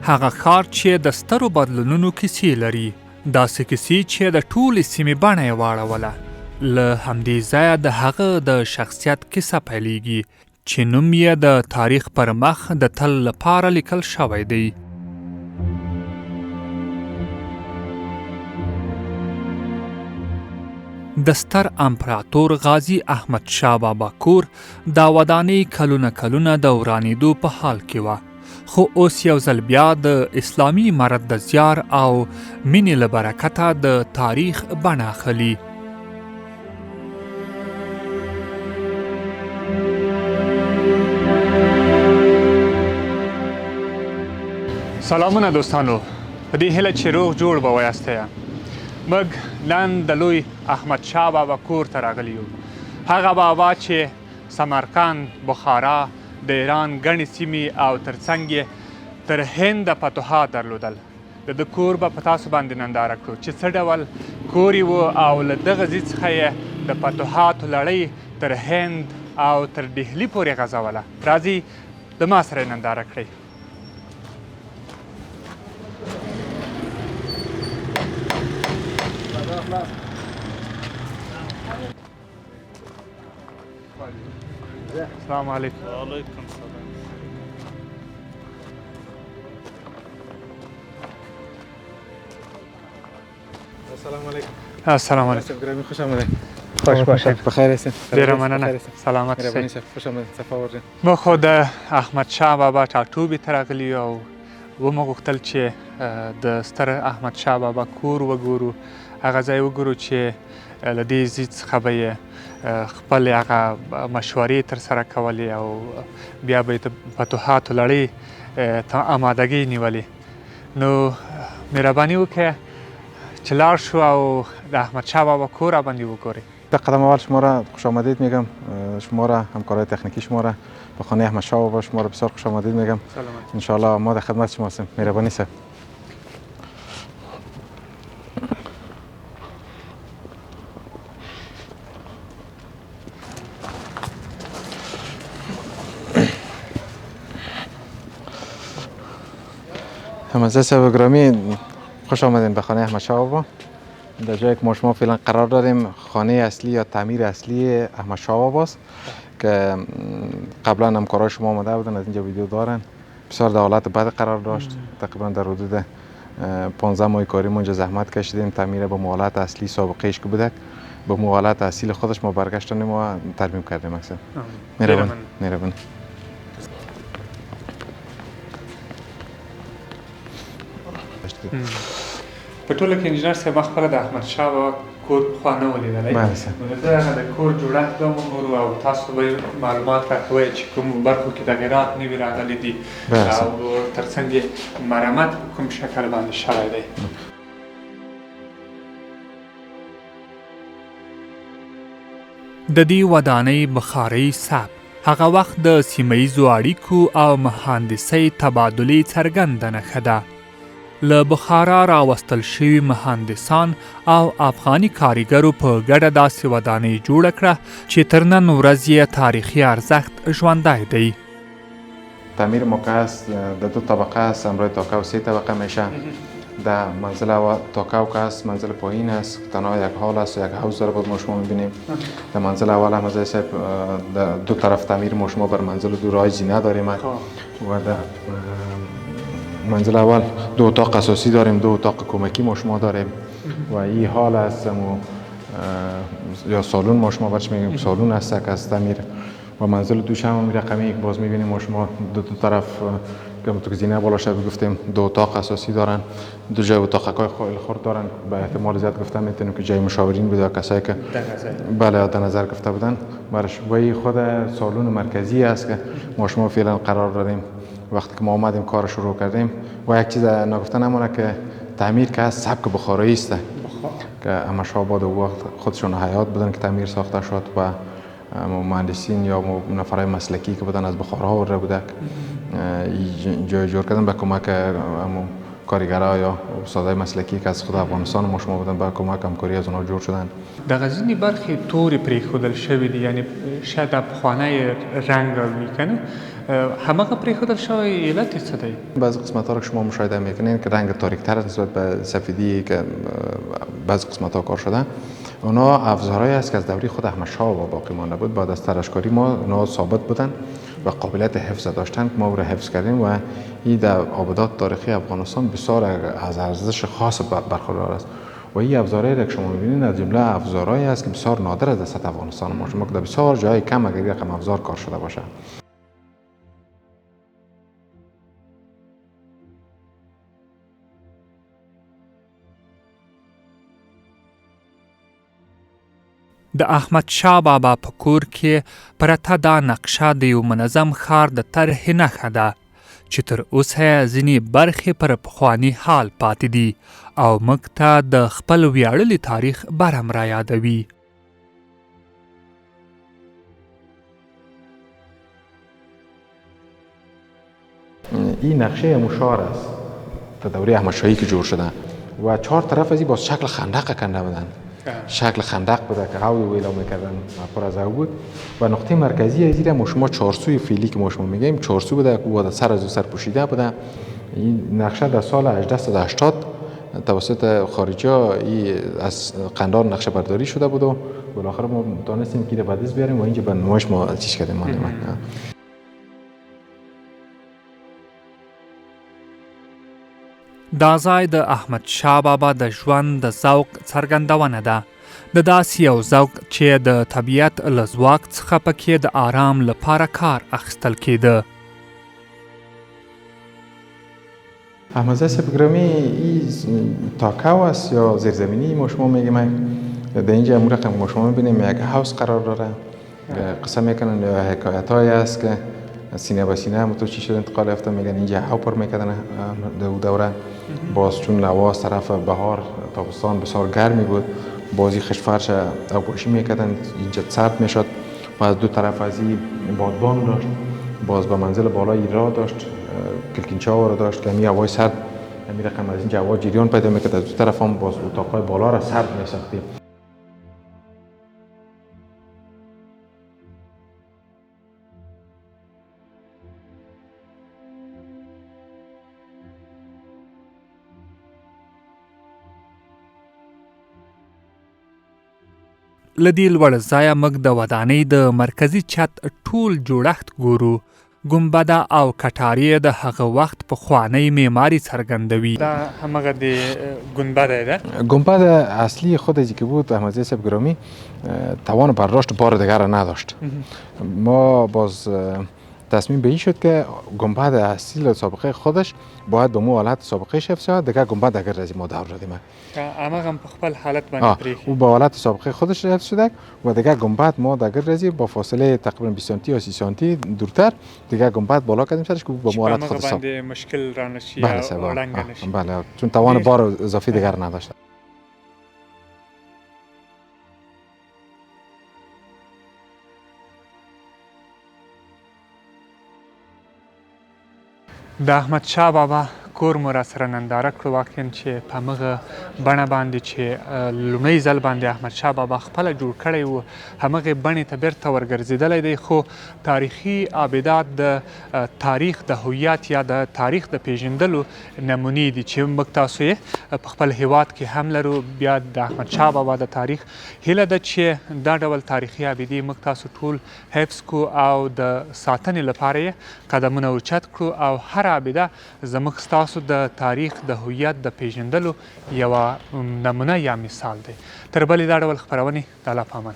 هغه ښار چې د سترو بدلونونو کیسې لري، داسې کیسې چې د ټولې سیمې بڼه یې واړوله. له همدې ځایه د هغه د شخصیت کیسه پیلېږي چې نوم یې د تاریخ پر مخ د تل لپاره لیکل شوی دی. د ستر امپراتور غازی احمد شاه بابا کور دا ودانۍ کلونه د ورانېدو په حال کې وه، خو اوس یو ځل بیا د اسلامي امارت د زیار او مینې له برکته د تاریخ بڼه اخلي. سلامونه دوستانو، په دې هیله چې روغ جوړ به ویاستئ. موږ نن د لوی احمد شاه بابا کور ته راغلي یو. هغه بابا چې سمرقند، بخارا، د ایران ګڼې سیمې او ترڅنګ یې تر هند فتوحات درلودل. د ده کور به په تاسو باندې ننداره کړو چې څه ډول کور یې و او له دغه ځای څخه یې د فتوحاتو لړۍ تر هند او تر ډهلي پورې غځوله. راځئ د ما سره یې ننداره کړئ. السلام علیکم. وعلیکم السلام. السلام علیکم. السلام علیکم. گرامی خوش آمدید. خوش باشید. بخیر هستین. ډیره مننه. سلامت اوسئ. خوش آمدید. صفا ورجن. ما خو د احمد شاه بابا ټاټوبي ته راغلي یو او ومو غوښتل چې د ستر احمد شاه بابا کور وګورو، هغه ځای وګورو چې له دې ځای څخه به یې خپل هغه مشورې ترسره کولې او بیا به یې د فتوحاتو لړۍ ته آمادګۍ نیولې. نو مهرباني وکړئ چې لاړ شو او د احمد شاه بابا کور راباندې وګورئ. در قدم اول شما را خوش آمدید میگم. شما را همکارای تکنیکی شما را به خانه احمد شاه بابا شما را بسیار خوش آمدید میگم. ان شاء الله ما در خدمت شما هستیم. مهربانی صاحب. همزه صاحب گرامی، خوش آمدین به خانه احمد شاه بابا. در جایی که ما شما فعلا قرار داریم خانه اصلی یا تعمیر اصلی احمد شاه باباست که قبلا همکارای شما آمده بودن، از اینجا ویدیو دارن. بسیار در حالت بد قرار داشت. تقریبا در حدود 15 ماه کاری ما اونجا زحمت کشیدیم. تعمیر به حالت اصلی سابقه‌اش که بوده به حالت اصیل خودش ما برگشتیم و ترمیم کردیم. اکثر مهربان. په ټوله کې انجینر صاحب خپله د احمد شاه بابا کور پخوا نه و لیدلی. نو د هغه د کور جوړښت به مو ګورو او تاسو به معلومات راته وایئ چې کومو برخو کې تغیرات نوي راغلي دي او ترڅنګ یې مرمت په کوم شکل باندې شوی دی. د دې ودانۍ بخارۍ ثبت هغه وخت د سیمه ییزو اړیکو او مهندسۍ تبادلې څرګنده نښه ده. له بخارا راوستل شوي مهندسان او افغاني کاریګرو په ګډه داسې ودانۍ جوړه کړه چې تر نن ورځ یې تاریخي ارزښت ژوندی دی. تعمیر موقع است، در 2 طبقه است، همراه تاکو 3 طبقه میشه. در منزل تاکو که است، منزل پایین است، تنها یک هال است و یک حوض داره. بود ما شما میبینیم در منزل اول هم از در 2 طرف تعمیر ما شما بر منزل 2 راه زینه داریم و در منزل اول 2 اتاق اساسی داریم، 2 اتاق کمکی ما شما داریم و این هال است یا سالن ما شما برش میگیم سالن است که از تعمیر و منزل دوش هم رقمی یک باز میبینیم ما شما 2 طرف که زینه بالا شد گفتیم 2 اتاق اساسی دارن، 2 جای اتاقای خورد دارن. به احتمال زیاد گفتم میتونیم که جای مشاورین بوده کسایی که بله در نظر گرفته بودن برش. و این خود سالن مرکزی است که ما شما فعلا قرار داریم. وقتی که ما آمدیم کار شروع کردیم و یک چیز نگفته نمونه که تعمیر که از سبک بخارایی است که احمد شاه بابا وقت خودشون حیات بودن که تعمیر ساخته شد و مهندسین یا نفرای مسلکی که بودن از بخارا آورده بوده جای جور کردن به کمک کارگرها یا استادای مسلکی که از خود افغانستان ما شما بودن به کمک همکاری از اونها جور شدن. دغه ځینې برخې تورې پرېښودل شوي دي، یعنې شاید د پخوانی رنګ وي که نه، همغه پرېښودل شوی علت یې څه دی؟ بعضی قسمت‌ها را که شما مشاهده میکنین که رنگ تاریک‌تر نسبت به سفیدی که بعضی قسمت‌ها کار شده، اونا افزارهایی است که از دوره خود احمد شاه باقی مانده بود. بعد از تراشکاری ما اونا ثابت بودن و قابلیت حفظ داشتن که ما او را حفظ کردیم و این در آبادات تاریخی افغانستان بسیار از ارزش خاص برخوردار است. و این افزارهایی را که شما می‌بینید از جمله افزارهایی است که بسیار نادر است در سطح افغانستان ما. شما که در بسیار جای کم اگر یک رقم افزار کار شده باشه. د احمد شاه بابا په کور کې پرته دا نقشه د یو منظم ښار د طرحې نښه ده چې تر اوسه یې ځینې برخې پر پخواني حال پاتې دي او موږ ته د خپل ویاړلي تاریخ برم را یادوي. این نقشه مشار است تا دوره احمدشاهی که جور شده و 4 طرف از این با شکل خندق کنده بودن. شکل خندق بوده که هاوی ویلا میکردن پر از او بود و نقطه مرکزی از این شما 4 سوی فعلی که ما شما میگیم 4 سو بوده که بود سر از او سر پوشیده بوده. این نقشه در سال 1880 توسط خارجی ها از قندار نقشه برداری شده بود و بالاخره ما دانستیم که بعدیز بیاریم و اینجا به نمایش ما چیز کردیم. دا ځای د احمد شاه بابا د ژوند د ذوق څرګندونه ده، د داسې یو ذوق چې د طبیعت له ځواک څخه پکې د آرام لپاره کار اخیستل کېده. احمدزاده صاحب گرامی این تاکاو است یا زیرزمینی ما شما میگیم. در اینجا امور رقم ما شما میبینیم یک هاوس قرار داره. قصه میکنن یا حکایت هایی است که سینه به سینه هم تو چی شد انتقال یافته میگن اینجا هوا پر میکردن دوره. باز چون هوا از طرف بهار تابستان بسیار گرمی بود بازی خشفرش آبپاشی میکردن اینجا سرد میشد و از دو طرف از این بادبان داشت. باز به منزل بالای راه داشت کلکینچه ها رو داشت که همی هوای سرد همی رقم از اینجا هوا جریان پیدا میکرد. از دو طرف هم باز اتاقای بالا را سرد میساختیم. له دې لوړ ځایه موږ د ودانۍ د مرکزي چت ټول جوړښت ګورو. ګنبده او کټارې د هغه وخت پخوانی معماري څرګندوي. دا همغه د گنبده ده. گنبد اصلی خودی که بود احمدزاده صاحب گرامی توان برداشت بار دیگر را نداشت. ما باز تصمیم به این شد که گنبد اصلی سابقه خودش باید به مو حالت سابقه حفظ شود. دیگه گنبد اگر از ما دور دادیم اما هم په خپل حالت باندې پرېښی او با حالت سابقه خودش حفظ شده و دیگه گنبد ما دیگر رزی با فاصله تقریبا 20 سانتی یا 30 سانتی دورتر دیگه گنبد بالا کردیم سرش که با مو حالت خودش باندې مشکل را نشي او رنگ نشي. بله چون توان بار اضافی دیگر نداشت. د احمد شاه بابا کور مو راسره ننداره کړو. واقعا چې په همغه بڼه باندې چې لومړی ځل باندې احمد شاه بابا خپله جوړ کړی و همغې بڼې ته بیرته ورګرځېدلی دی. خو تاریخي آبدات د تاریخ د هویت یا د تاریخ د پیژندلو نمونې دي چې موږ تاسو یې په خپل هیواد کې هم لرو. بیا د احمد شاه بابا د تاریخ هیله ده چې دا ډول تاریخي آبدې موږ تاسو ټول حفظ کړو او د ساتنې لپاره یې قدمونه اوچت کړو او هر آبده زموږ ستاسو د تاریخ د هویت د پیژندلو یوه نمونه یا مثال دی. تر بلې دا ډول خپرونې د الله په امان.